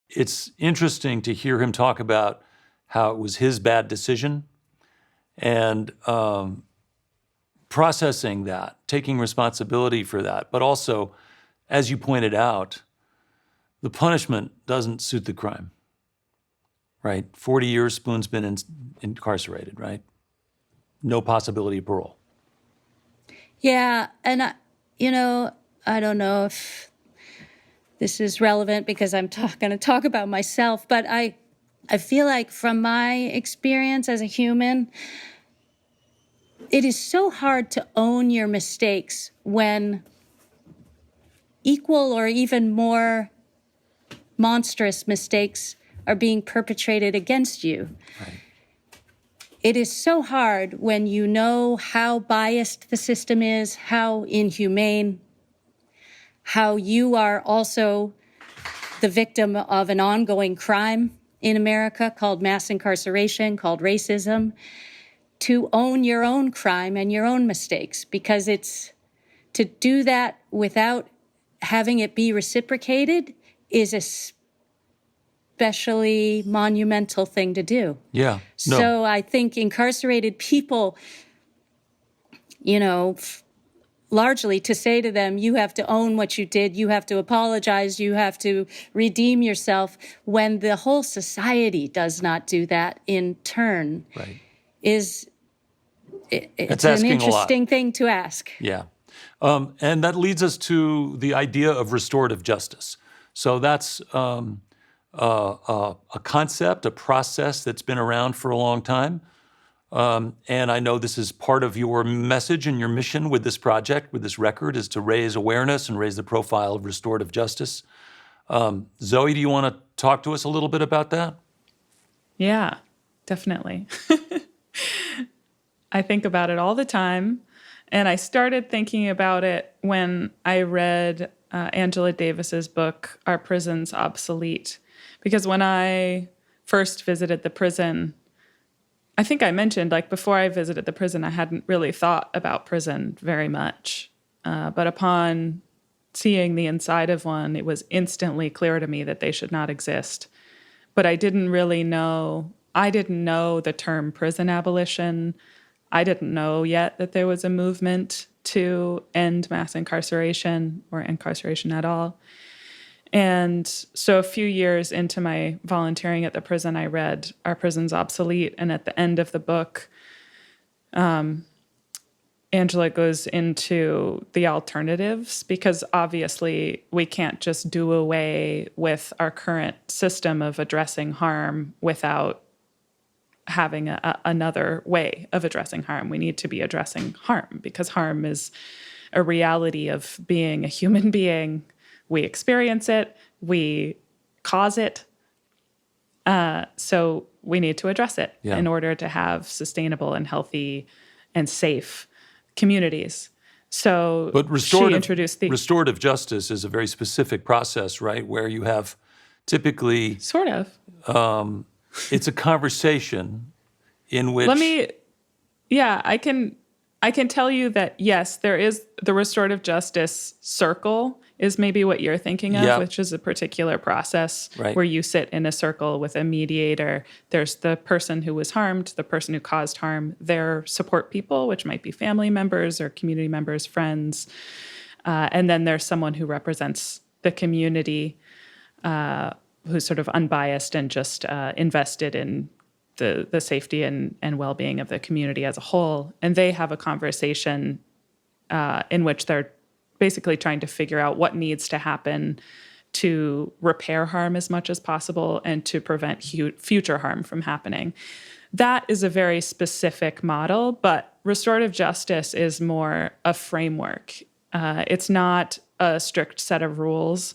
it's interesting to hear him talk about how it was his bad decision and processing that, taking responsibility for that. But also, as you pointed out, the punishment doesn't suit the crime, right? 40 years, Spoon's been incarcerated, right? No possibility of parole. Yeah, and I don't know if this is relevant because I'm going to talk about myself, but I feel like from my experience as a human, it is so hard to own your mistakes when equal or even more monstrous mistakes are being perpetrated against you. Right. It is so hard when you know how biased the system is, how inhumane, how you are also the victim of an ongoing crime in America called mass incarceration, called racism, to own your own crime and your own mistakes, because it's to do that without having it be reciprocated is a especially monumental thing to do. Yeah. No. So I think incarcerated people, largely to say to them, you have to own what you did, you have to apologize, you have to redeem yourself, when the whole society does not do that in turn, right. it's an interesting thing to ask. Yeah. And that leads us to the idea of restorative justice. So that's a concept, a process that's been around for a long time. And I know this is part of your message and your mission with this project, with this record, is to raise awareness and raise the profile of restorative justice. Zoe, do you want to talk to us a little bit about that? Yeah, definitely. I think about it all the time. And I started thinking about it when I read Angela Davis's book, Are Prisons Obsolete? Because when I first visited the prison, I think I mentioned, before I visited the prison, I hadn't really thought about prison very much. But upon seeing the inside of one, it was instantly clear to me that they should not exist. But I didn't know the term prison abolition. I didn't know yet that there was a movement to end mass incarceration or incarceration at all. And so a few years into my volunteering at the prison, I read Are Prisons Obsolete? And at the end of the book, Angela goes into the alternatives, because obviously we can't just do away with our current system of addressing harm without having another way of addressing harm. We need to be addressing harm, because harm is a reality of being a human being. We experience it, we cause it, so we need to address it in order to have sustainable and healthy and safe communities. So but she introduced restorative justice is a very specific process, right? Where you have typically... Sort of. It's a conversation in which... I can tell you that, yes, there is the restorative justice circle is maybe what you're thinking of, which is a particular process where you sit in a circle with a mediator. There's the person who was harmed, the person who caused harm, their support people, which might be family members or community members, friends. And then there's someone who represents the community, who's sort of unbiased and just invested in the safety and well-being of the community as a whole. And they have a conversation in which they're basically trying to figure out what needs to happen to repair harm as much as possible and to prevent future harm from happening. That is a very specific model, but restorative justice is more a framework. It's not a strict set of rules.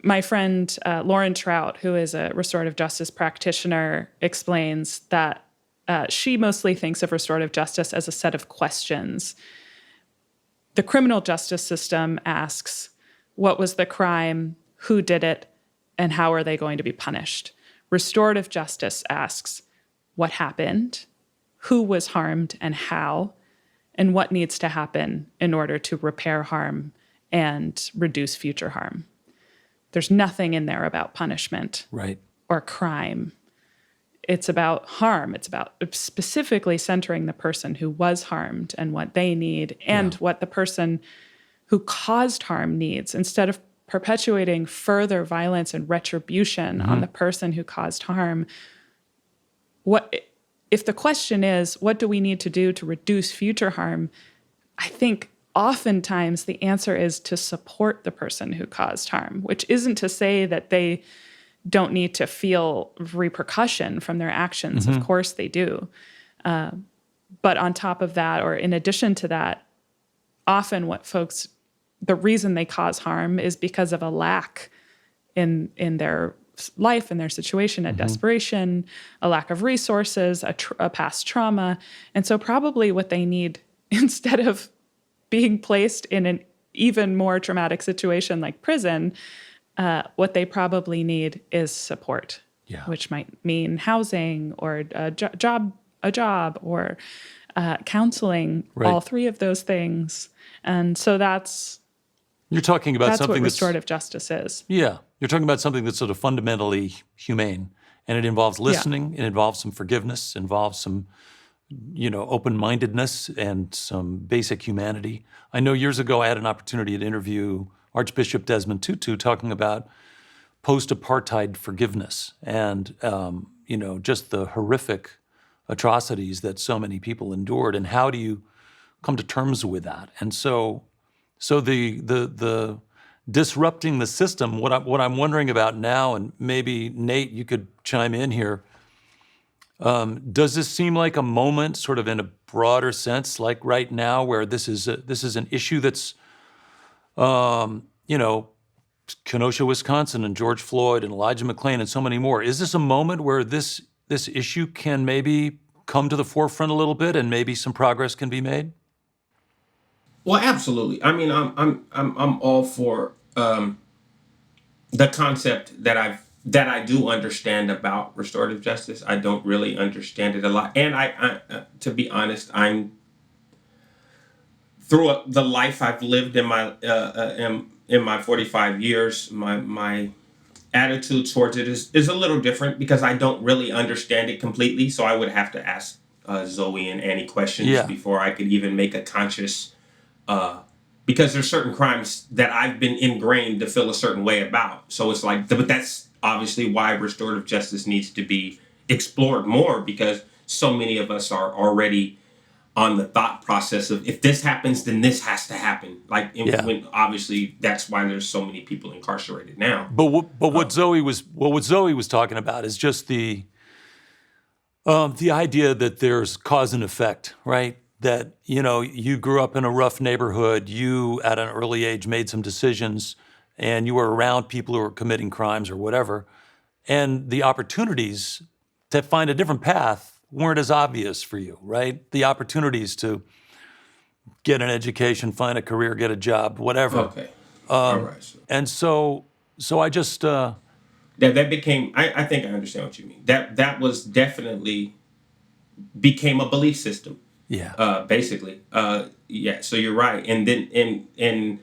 My friend Lauren Trout, who is a restorative justice practitioner, explains that she mostly thinks of restorative justice as a set of questions. The criminal justice system asks, what was the crime, who did it, and how are they going to be punished? Restorative justice asks, what happened, who was harmed and how, and what needs to happen in order to repair harm and reduce future harm. there's nothing in there about punishment Right. or crime. It's about harm. It's about specifically centering the person who was harmed and what they need and what the person who caused harm needs, instead of perpetuating further violence and retribution on the person who caused harm. What if the question is, what do we need to do to reduce future harm? I think oftentimes the answer is to support the person who caused harm, which isn't to say that they don't need to feel repercussion from their actions. Of course they do. But on top of that, or in addition to that, often the reason they cause harm is because of a lack in their life and their situation, a desperation, a lack of resources, a past trauma. And so probably what they need, instead of being placed in an even more traumatic situation like prison, what they probably need is support, which might mean housing or a job or counseling, all three of those things. And so you're talking about something what restorative justice is. Yeah. You're talking about something that's sort of fundamentally humane, and it involves listening, it involves some forgiveness, involves some, open-mindedness and some basic humanity. I know years ago I had an opportunity to interview Archbishop Desmond Tutu talking about post-apartheid forgiveness and, just the horrific atrocities that so many people endured, and how do you come to terms with that? And so the disrupting the system, what I'm wondering about now, and maybe Nate, you could chime in here, does this seem like a moment sort of in a broader sense, like right now, where this is an issue that's, Kenosha, Wisconsin, and George Floyd and Elijah McClain and so many more. Is this a moment where this issue can maybe come to the forefront a little bit and maybe some progress can be made? Well, absolutely. I mean, I'm all for the concept that I do understand about restorative justice. I don't really understand it a lot, and I to be honest, I'm through the life I've lived in my 45 years, my attitude towards it is a little different because I don't really understand it completely. So I would have to ask Zoe and Annie questions before I could even make a conscious. Because there's certain crimes that I've been ingrained to feel a certain way about. So it's like, but that's obviously why restorative justice needs to be explored more, because so many of us are already on the thought process of, if this happens, then this has to happen. When obviously that's why there's so many people incarcerated now. But what Zoe was talking about is just the idea that there's cause and effect, right? That, you grew up in a rough neighborhood, you at an early age made some decisions, and you were around people who were committing crimes or whatever, and the opportunities to find a different path weren't as obvious for you, right? The opportunities to get an education, find a career, get a job, whatever. Okay. All right. And so I just... that became, I think I understand what you mean. That was definitely became a belief system. Yeah. Basically. So you're right. And then and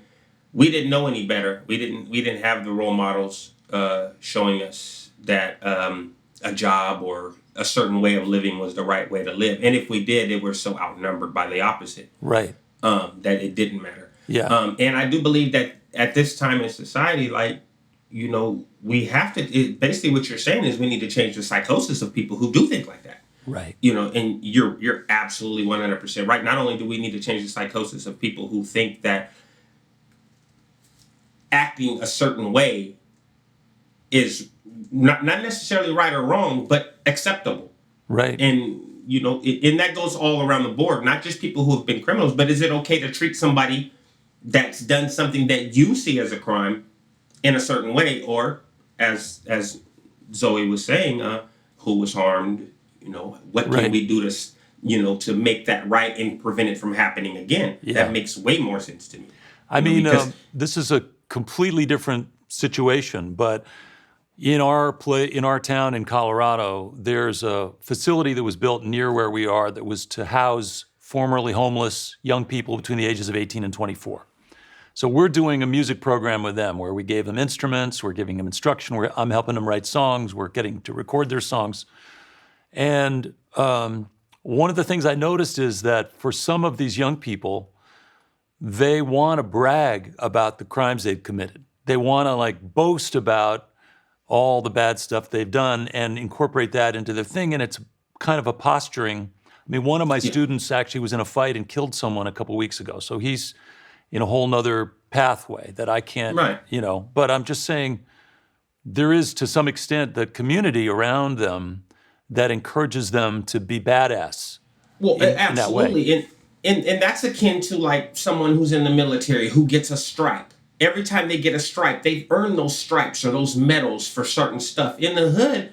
we didn't know any better. We didn't have the role models showing us that a job or a certain way of living was the right way to live. And if we did, we're so outnumbered by the opposite. Right. That it didn't matter. Yeah. And I do believe that at this time in society, we have to, basically what you're saying is we need to change the psychosis of people who do think like that. Right. And you're absolutely 100% right. Not only do we need to change the psychosis of people who think that acting a certain way is not necessarily right or wrong, but acceptable. Right. And, and that goes all around the board, not just people who have been criminals, but is it okay to treat somebody that's done something that you see as a crime in a certain way? Or as Zoe was saying, who was harmed, what can we do to make that right and prevent it from happening again? Yeah. That makes way more sense to me. I mean, this is a completely different situation, but in our town in Colorado, there's a facility that was built near where we are that was to house formerly homeless young people between the ages of 18 and 24. So we're doing a music program with them where we gave them instruments, we're giving them instruction, I'm helping them write songs, we're getting to record their songs. And one of the things I noticed is that for some of these young people, they want to brag about the crimes they've committed. They want to like boast about all the bad stuff they've done and incorporate that into their thing. And it's kind of a posturing. I mean, one of my students actually was in a fight and killed someone a couple weeks ago. So he's in a whole nother pathway that I can't, but I'm just saying there is to some extent the community around them that encourages them to be badass. Well, absolutely. In that way. And that's akin to like someone who's in the military who gets a stripe. Every time they get a stripe, they've earned those stripes or those medals for certain stuff. In the hood,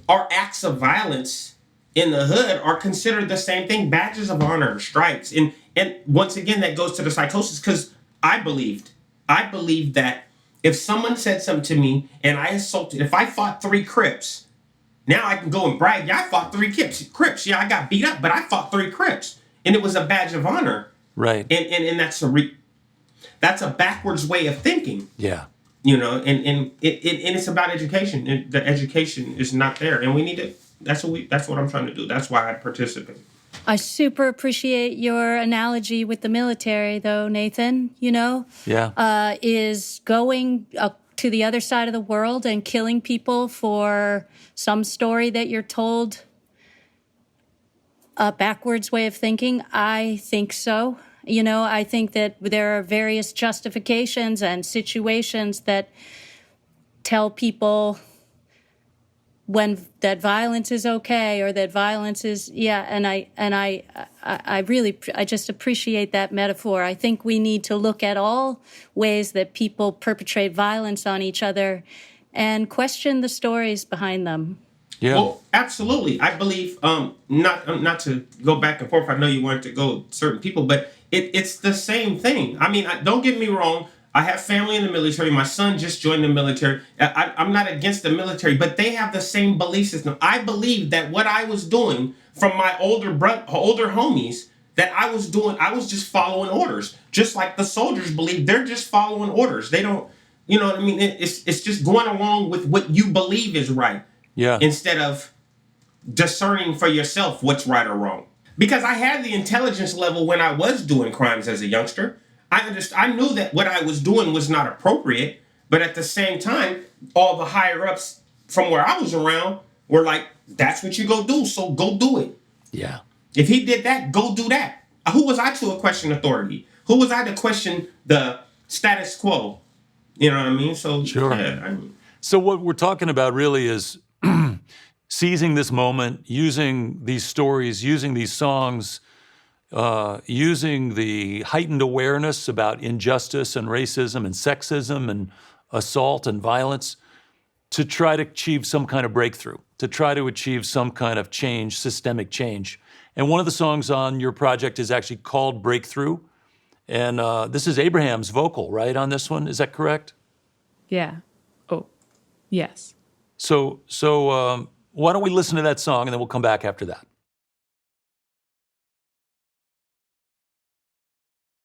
our acts of violence in the hood are considered the same thing, badges of honor, stripes. And once again, that goes to the psychosis, because I believed that if someone said something to me and I assaulted, if I fought 3 Crips, now I can go and brag, yeah, I fought 3 Crips. Yeah, I got beat up, but I fought 3 Crips. And it was a badge of honor. Right. And that's a backwards way of thinking. Yeah. And it's about education. And the education is not there. And we need to, that's what I'm trying to do. That's why I participate. I super appreciate your analogy with the military, though, Nathen, is going to the other side of the world and killing people for some story that you're told. A backwards way of thinking? I think so. I think that there are various justifications and situations that tell people when that violence is okay or that violence is, and I really just appreciate that metaphor. I think we need to look at all ways that people perpetrate violence on each other and question the stories behind them. Yeah. Well, absolutely. I believe, not to go back and forth, I know you wanted to go certain people, but it's the same thing. I mean, don't get me wrong. I have family in the military. My son just joined the military. I'm not against the military, but they have the same belief system. I believe that what I was doing from my older homies, that I was just following orders. Just like the soldiers believe, they're just following orders. They don't, you know what I mean? It's just going along with what you believe is right. Yeah. Instead of discerning for yourself what's right or wrong. Because I had the intelligence level when I was doing crimes as a youngster. I knew that what I was doing was not appropriate, but at the same time, all the higher ups from where I was around were like, that's what you go do, so go do it. Yeah. If he did that, go do that. Who was I to question authority? Who was I to question the status quo? You know what I mean? So sure. Yeah, So what we're talking about really is seizing this moment, using these stories, using these songs, using the heightened awareness about injustice and racism and sexism and assault and violence to try to achieve some kind of breakthrough, to try to achieve some kind of change, systemic change. And one of the songs on your project is actually called Breakthrough. And this is Abraham's vocal, right, on this one? Is that correct? Yeah. Oh, yes. So why don't we listen to that song and then we'll come back after that.